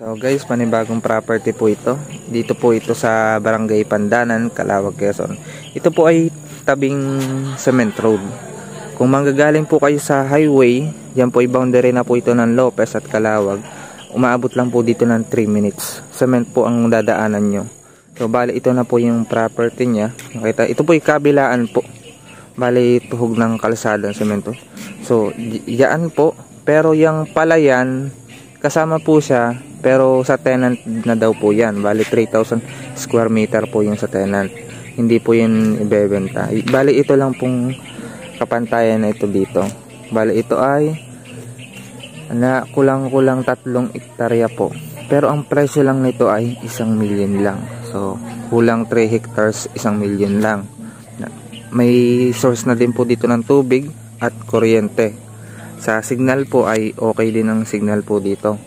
So guys, panibagong property po ito. Dito po ito sa Barangay Pandanan, Calawag, Quezon. Ito po ay tabing cement road. Kung manggagaling po kayo sa highway, yan po ay boundary na po ito ng Lopez at Calawag. Umaabot lang po dito ng 3 minutes. Cement po ang dadaanan nyo. So bali ito na po yung property nya. Nakita, ito po ay kabilaan po. Bali tuhog ng kalsada ng semento. So yan po. Pero yung palayan, kasama po siya, pero sa tenant na daw po yan. Bali 3,000 square meter po yung sa tenant. Hindi po yun ibebenta. Bali ito lang pong kapantayan na ito dito. Bali ito ay na kulang-kulang 3 hektarya po. Pero ang presyo lang nito ay 1 million lang. So kulang 3 hectares, 1 million lang. May source na din po dito ng tubig at kuryente. Sa signal po ay okay din ang signal po dito.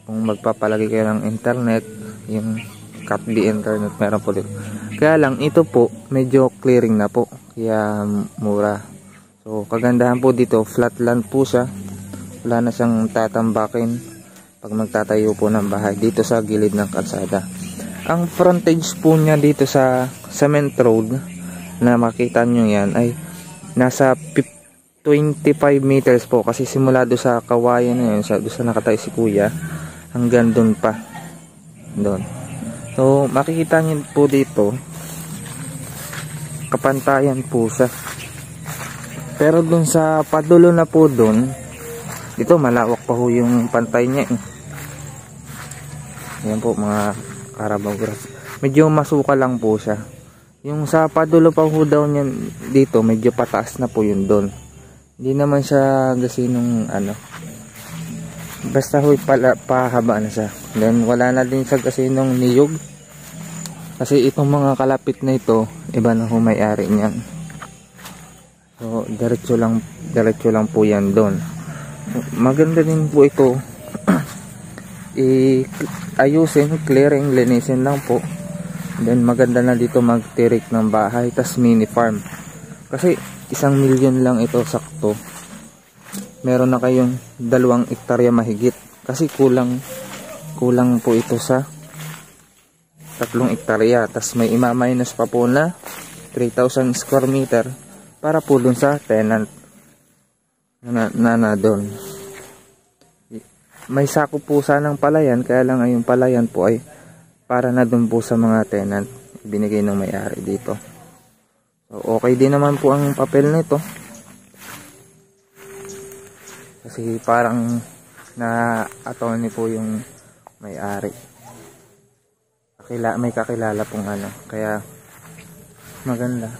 Kung magpapalagay kayo ng internet, yung CATV internet meron po dito. Kaya lang ito po medyo clearing na po, kaya mura. So kagandahan po dito, flat land po siya. Wala na siyang tatambakin pag magtatayo po ng bahay dito sa gilid ng kalsada. Ang frontage po niya dito sa cement road na makita nyo yan ay nasa 25 meters po, kasi simula do sa kawayan na yun, doon sa nakatayo si kuya, hanggang doon pa doon. So makikita nyo po dito kapantayan po siya. Pero doon sa padulo na po doon, dito malawak pa ho yung pantay niya eh. Yan po mga Carabao grass. Medyo masuka lang po siya. Yung sa padulo pa ho daw niyan dito, medyo pataas na po yun doon. Hindi naman siya gasinong ano. Basta ho pahaba na siya. Then wala na din siya gasinong niyog. Kasi itong mga kalapit na ito, iba na ho may-ari niyan. So diretso lang po yan doon. Maganda din po ito. Ayusin, clearing, linisin lang po. Then maganda na dito magtirik ng bahay, tas mini farm. Kasi 1 million lang ito sakto. Meron na kayong 2 hektarya mahigit. Kasi kulang po ito sa 3 hektarya. Tas may ima-minus pa po na 3,000 square meter para po dun sa tenant na doon. May sako po sanang palayan, kaya lang ay yung palayan po ay para na dun po sa mga tenant. Binigay ng may-ari dito. So okay din naman po ang papel nito. Kasi parang na-attorney po yung may-ari. May kakilala pong ano, kaya maganda.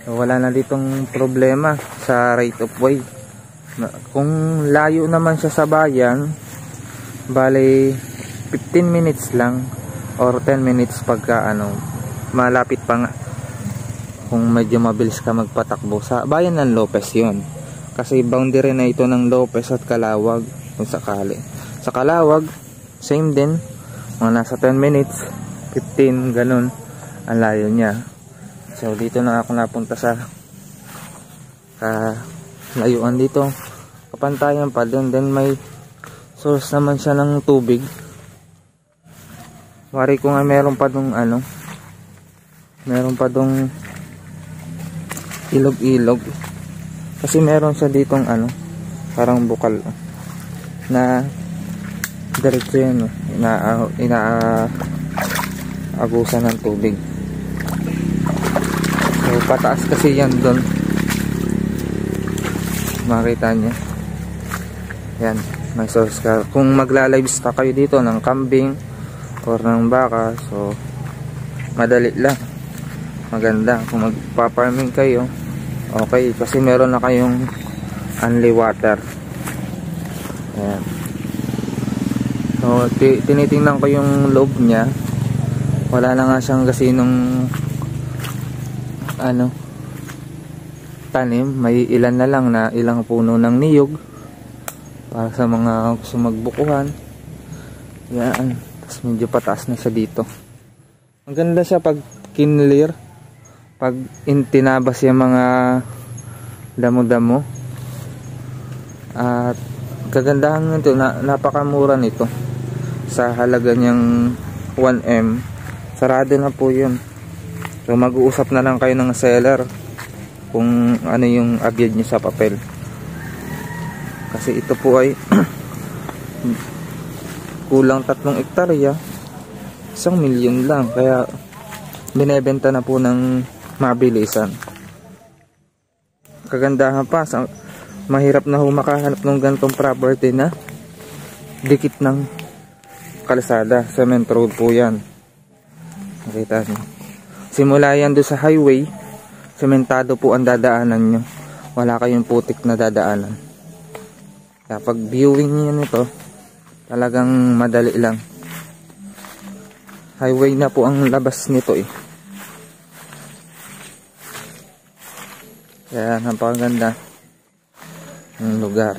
So wala na ditong problema sa right of way. Kung layo naman siya sa bayan, bali 15 minutes lang or 10 minutes pagka ano, malapit pa nga. Kung medyo mabilis ka magpatakbo sa bayan ng Lopez yon, kasi boundary na ito ng Lopez at Calawag kung sakali. Sa Calawag same din, mga nasa 10 minutes 15 ganun ang layo niya. So dito na ako napunta sa layuan dito, kapantayan pa din. Then may source naman siya ng tubig. Wari ko nga meron pa dong ano, meron pa dong ilog-ilog, kasi meron siya ditong ano, parang bukal na diretso yun, inaagusan ng tubig. So pataas kasi yan doon, makita nyo yan, may source ka. Kung magla-livestock kayo dito ng kambing or ng baka, so madali lang, maganda. Kung magpa-farming kayo, okay, kasi meron na kayong only water. Ayan. So tinitingnan ko yung loob nya, wala na nga siyang gasinong ano tanim. May ilan na lang na ilang puno ng niyog para sa mga gusto magbukuhan. Yan, tapos medyo pataas na siya dito. Maganda siya pag kinlear, pag tinabas yung mga damo-damo. At kagandahan nito, napakamura nito. sa halaga niyang 1M, sarado na po yun. So mag-uusap na lang kayo ng seller kung ano yung abyad nyo sa papel, kasi ito po ay kulang 3 hektarya, 1,000,000 lang, kaya binebenta na po ng mabilisan. Kagandahan pa, mahirap na makahanap ng ganitong property na dikit ng kalsada. Cement road po yan, nakita nyo. Simula yan doon sa highway, sementado po ang dadaanan nyo, wala kayong putik na dadaanan. Kaya pag viewing nyo nito, talagang madali lang. Highway na po ang labas nito eh. Kaya napakaganda ng lugar.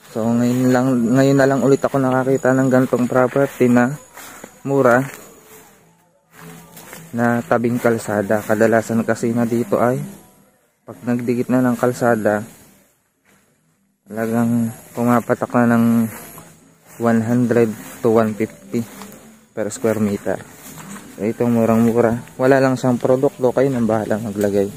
So ngayon na lang ulit ako nakakita ng ganitong property na mura, na tabing kalsada. Kadalasan kasi na dito ay pag nagdikit na ng kalsada, talagang pumapatak na ng 100 to 150 per square meter. So itong murang-mura, wala lang siyang produkto, kayo nang bahalang maglagay.